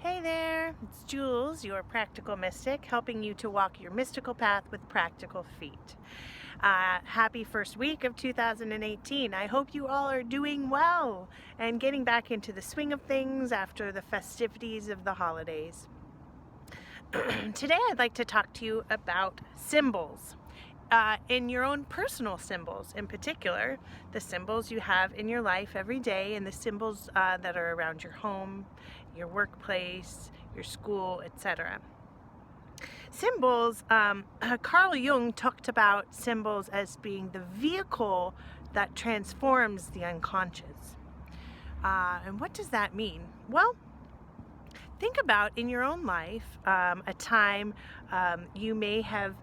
Hey there, it's Jules, your practical mystic, helping you to walk your mystical path with practical feet. Happy first week of 2018. I hope you all are doing well and getting back into the swing of things after the festivities of the holidays. Today I'd like to talk to you about symbols. In your own personal symbols, in particular, the symbols you have in your life every day and the symbols that are around your home, your workplace, your school, etc. Symbols, Carl Jung talked about symbols as being the vehicle that transforms the unconscious. And what does that mean? Well, think about in your own life a time you may have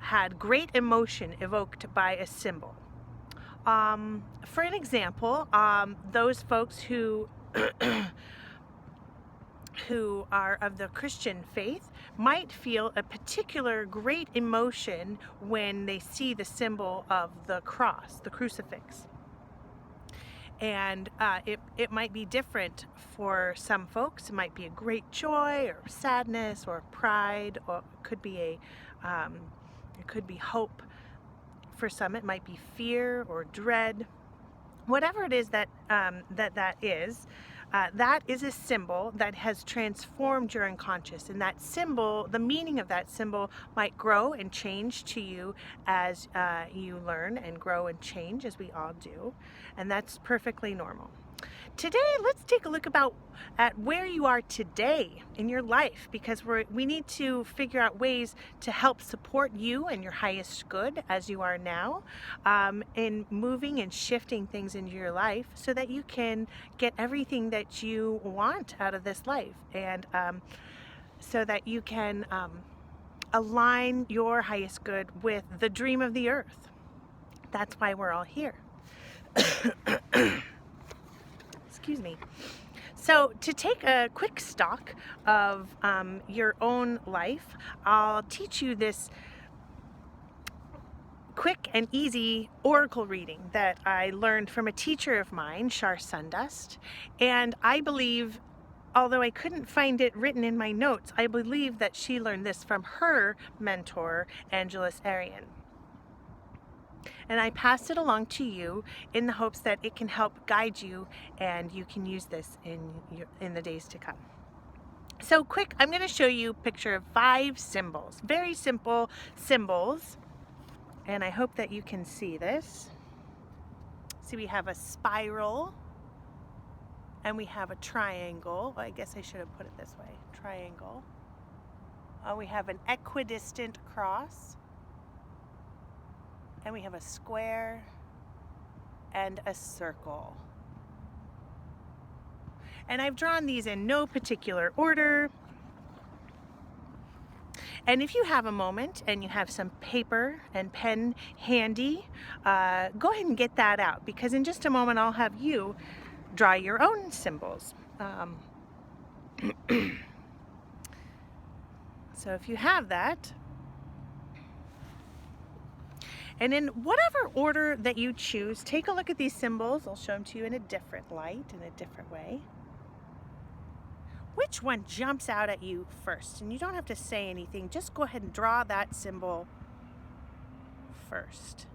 had great emotion evoked by a symbol. For an example, those folks who who are of the Christian faith might feel a particular great emotion when they see the symbol of the cross, the crucifix. And it might be different for some folks. It might be a great joy or sadness or pride, or it could be it could be hope. For some, it might be fear or dread. Whatever it is that that is a symbol that has transformed your unconscious. And that symbol, the meaning of that symbol might grow and change to you as you learn and grow and change, as we all do. And that's perfectly normal. Today, let's take a look at where you are today in your life, because we need to figure out ways to help support you and your highest good as you are now in moving and shifting things into your life so that you can get everything that you want out of this life, and so that you can align your highest good with the dream of the earth. That's why we're all here. Excuse me. So to take a quick stock of your own life, I'll teach you this quick and easy oracle reading that I learned from a teacher of mine, Shar Sundust. And I believe, although I couldn't find it written in my notes, I believe that she learned this from her mentor, Angeles Arian. And I pass it along to you in the hopes that it can help guide you and you can use this in the days to come. So quick, I'm going to show you a picture of 5 symbols, very simple symbols, and I hope that you can see this. See, we have a spiral and we have a triangle. Well, I guess I should have put it this way, triangle. We have an equidistant cross. And we have a square and a circle. And I've drawn these in no particular order. And if you have a moment and you have some paper and pen handy, go ahead and get that out, because in just a moment I'll have you draw your own symbols. So if you have that, and in whatever order that you choose, take a look at these symbols. I'll show them to you in a different light, in a different way. Which one jumps out at you first? And you don't have to say anything. Just go ahead and draw that symbol first.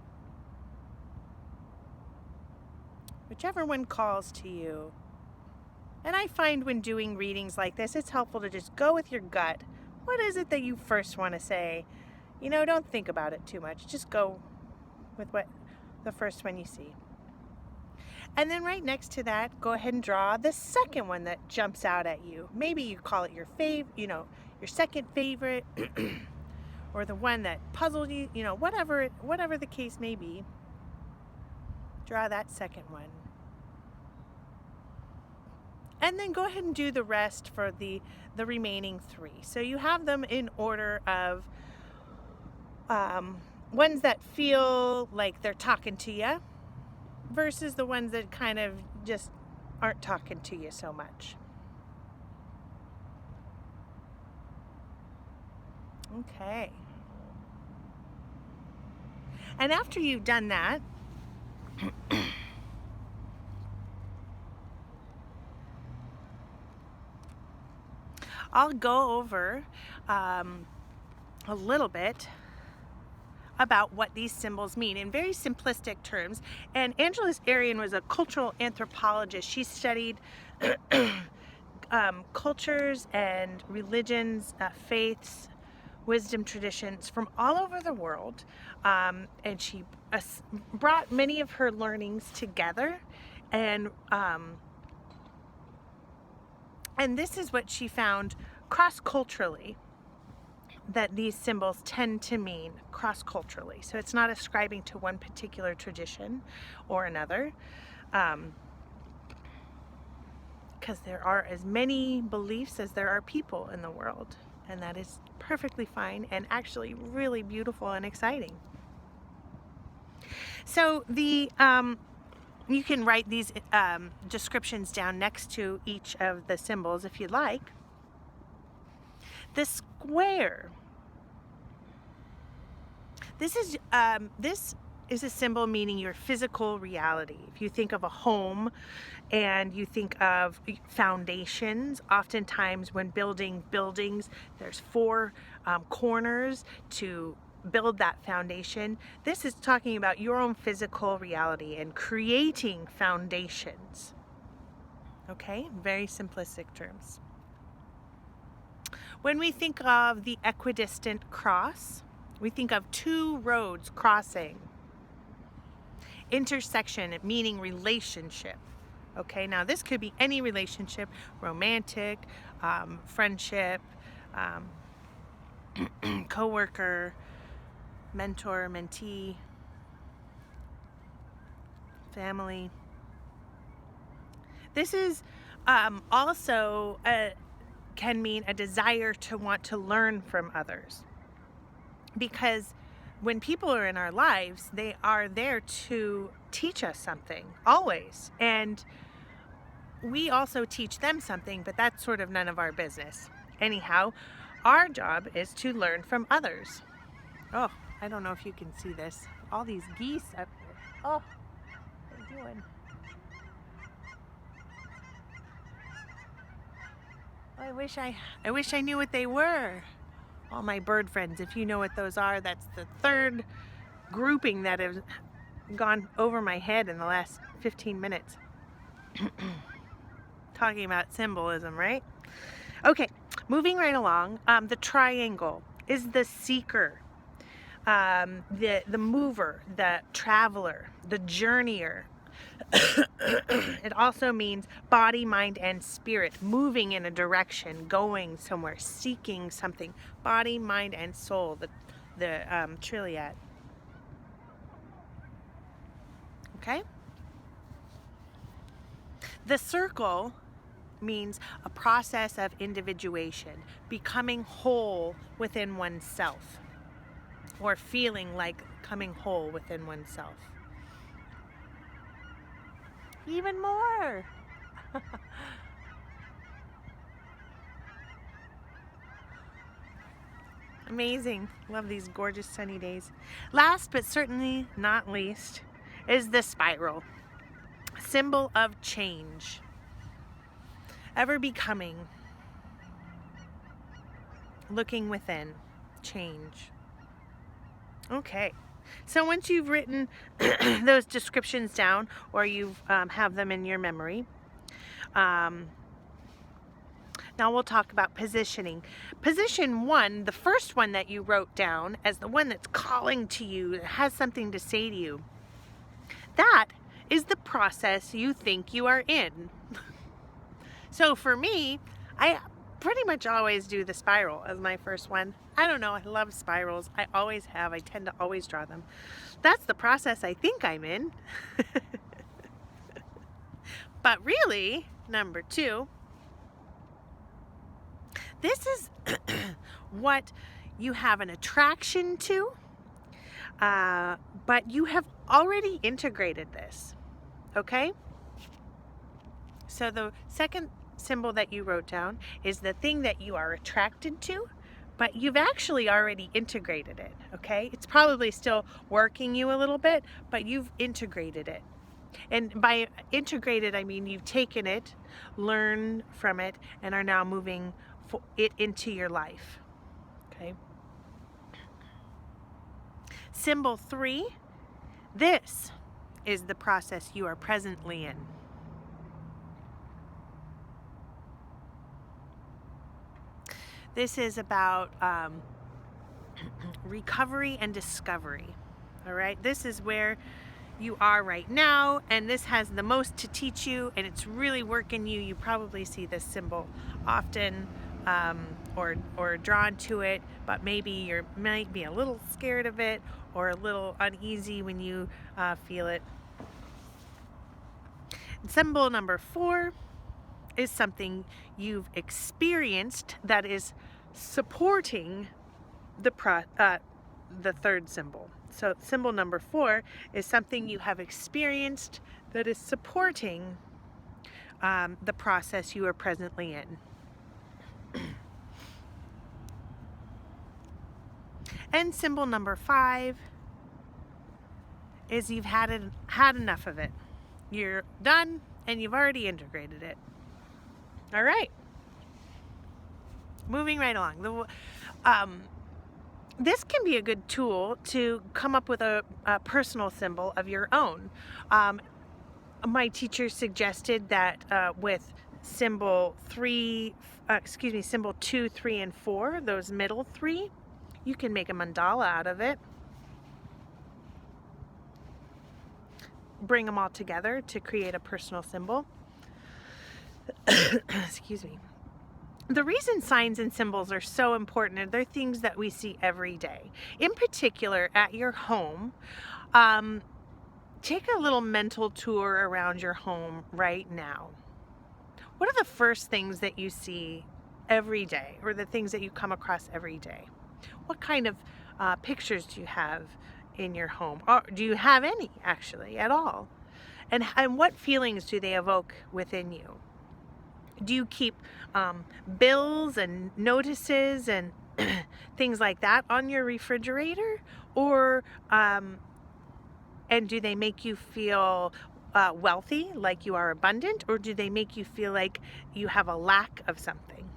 Whichever one calls to you. And I find when doing readings like this, it's helpful to just go with your gut. What is it that you first want to say? You know, don't think about it too much. Just go with what the first one you see. And then right next to that, go ahead and draw the second one that jumps out at you. Maybe you call it your your second favorite, or the one that puzzled you, whatever the case may be. Draw that second one. And then go ahead and do the rest for the remaining 3. So you have them in order of ones that feel like they're talking to you versus the ones that kind of just aren't talking to you so much. Okay. And after you've done that, I'll go over a little bit about what these symbols mean in very simplistic terms. And Angela Arian was a cultural anthropologist. She studied cultures and religions, faiths, wisdom traditions from all over the world, and she brought many of her learnings together, and this is what she found cross-culturally, that these symbols tend to mean cross-culturally. So it's not ascribing to one particular tradition or another, because there are as many beliefs as there are people in the world, and that is perfectly fine and actually really beautiful and exciting. So the you can write these descriptions down next to each of the symbols if you'd like. The square. This is a symbol meaning your physical reality. If you think of a home and you think of foundations, oftentimes when building buildings, there's four corners to build that foundation. This is talking about your own physical reality and creating foundations. Okay, very simplistic terms. When we think of the equidistant cross, we think of two roads crossing. Intersection, meaning relationship. Okay, now this could be any relationship, romantic, friendship, co-worker, mentor, mentee, family. This is also can mean a desire to want to learn from others, because when people are in our lives, they are there to teach us something, always, and we also teach them something, but that's sort of none of our business. Anyhow, our job is to learn from others. Oh, I don't know if you can see this. All these geese up there. Oh, what are you doing? I wish I knew what they were. All my bird friends, if you know what those are, that's the third grouping that has gone over my head in the last 15 minutes. Talking about symbolism, right? Okay, moving right along. The triangle is the seeker, the mover, the traveler, the journeyer. It also means body, mind, and spirit, moving in a direction, going somewhere, seeking something. Body, mind, and soul, the trilliad. Okay? The circle means a process of individuation, becoming whole within oneself, or feeling like coming whole within oneself. Even more. Amazing. Love these gorgeous sunny days. Last but certainly not least is the spiral, symbol of change, ever becoming, looking within, change. Okay. So once you've written those descriptions down, or you have them in your memory, now we'll talk about positioning. Position one, the first one that you wrote down as the one that's calling to you, that has something to say to you, that is the process you think you are in. So for me, I pretty much always do the spiral as my first one. I don't know, I love spirals. I always have. I tend to always draw them. That's the process I think I'm in. But really, number two, this is what you have an attraction to, but you have already integrated this, okay? So the second symbol that you wrote down is the thing that you are attracted to, but you've actually already integrated it, okay? It's probably still working you a little bit, but you've integrated it. And by integrated, I mean you've taken it, learned from it, and are now moving it into your life. Okay. Symbol 3, this is the process you are presently in. This is about recovery and discovery. All right, this is where you are right now, and this has the most to teach you, and it's really working you. You probably see this symbol often, or drawn to it, but maybe you might be a little scared of it or a little uneasy when you feel it. And symbol number 4 is something you've experienced that is supporting the third symbol. So symbol number 4 is something you have experienced that is supporting the process you are presently in. And symbol number 5 is you've had enough of it. You're done and you've already integrated it. All right. Moving right along. This can be a good tool to come up with a personal symbol of your own. My teacher suggested that with symbol 2, 3, and 4, those middle 3, you can make a mandala out of it. Bring them all together to create a personal symbol. Excuse me. The reason signs and symbols are so important are they're things that we see every day. In particular, at your home, take a little mental tour around your home right now. What are the first things that you see every day, or the things that you come across every day? What kind of pictures do you have in your home? Or do you have any, actually, at all? And what feelings do they evoke within you? Do you keep bills and notices and things like that on your refrigerator? Or, and do they make you feel wealthy, like you are abundant? Or do they make you feel like you have a lack of something?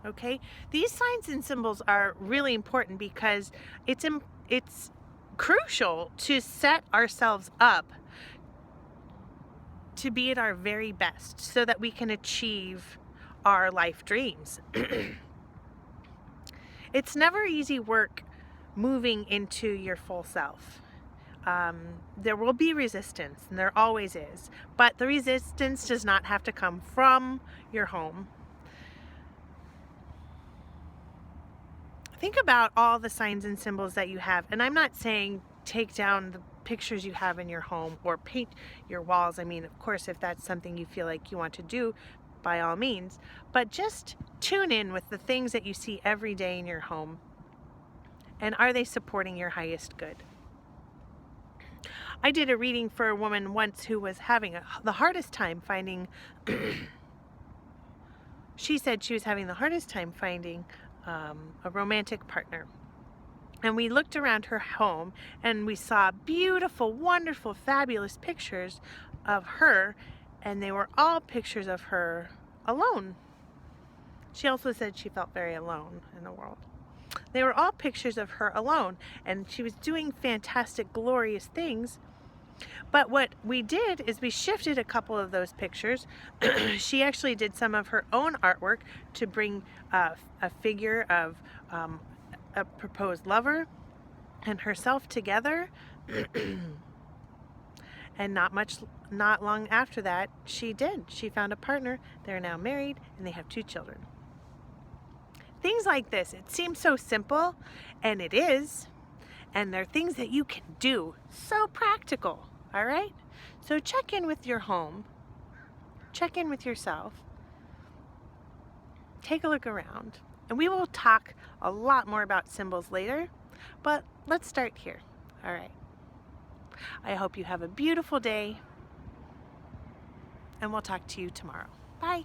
Okay, these signs and symbols are really important because it's crucial to set ourselves up to be at our very best so that we can achieve our life dreams. It's never easy work moving into your full self. There will be resistance, and there always is, but the resistance does not have to come from your home. Think about all the signs and symbols that you have, and I'm not saying take down the pictures you have in your home or paint your walls. I mean, of course, if that's something you feel like you want to do, by all means, but just tune in with the things that you see every day in your home, and are they supporting your highest good? I did a reading for a woman once who was having the hardest time finding she said she was having the hardest time finding a romantic partner. And we looked around her home and we saw beautiful, wonderful, fabulous pictures of her, and they were all pictures of her alone. She also said she felt very alone in the world. They were all pictures of her alone, and she was doing fantastic, glorious things. But what we did is we shifted a couple of those pictures. She actually did some of her own artwork to bring a figure of a proposed lover and herself together. And not long after that, she found a partner. They're now married and they have 2 children. Things like this, it seems so simple, and it is, and they're things that you can do. So practical, all right? So check in with your home, check in with yourself, take a look around, and we will talk a lot more about symbols later, but let's start here, all right? I hope you have a beautiful day, and we'll talk to you tomorrow. Bye.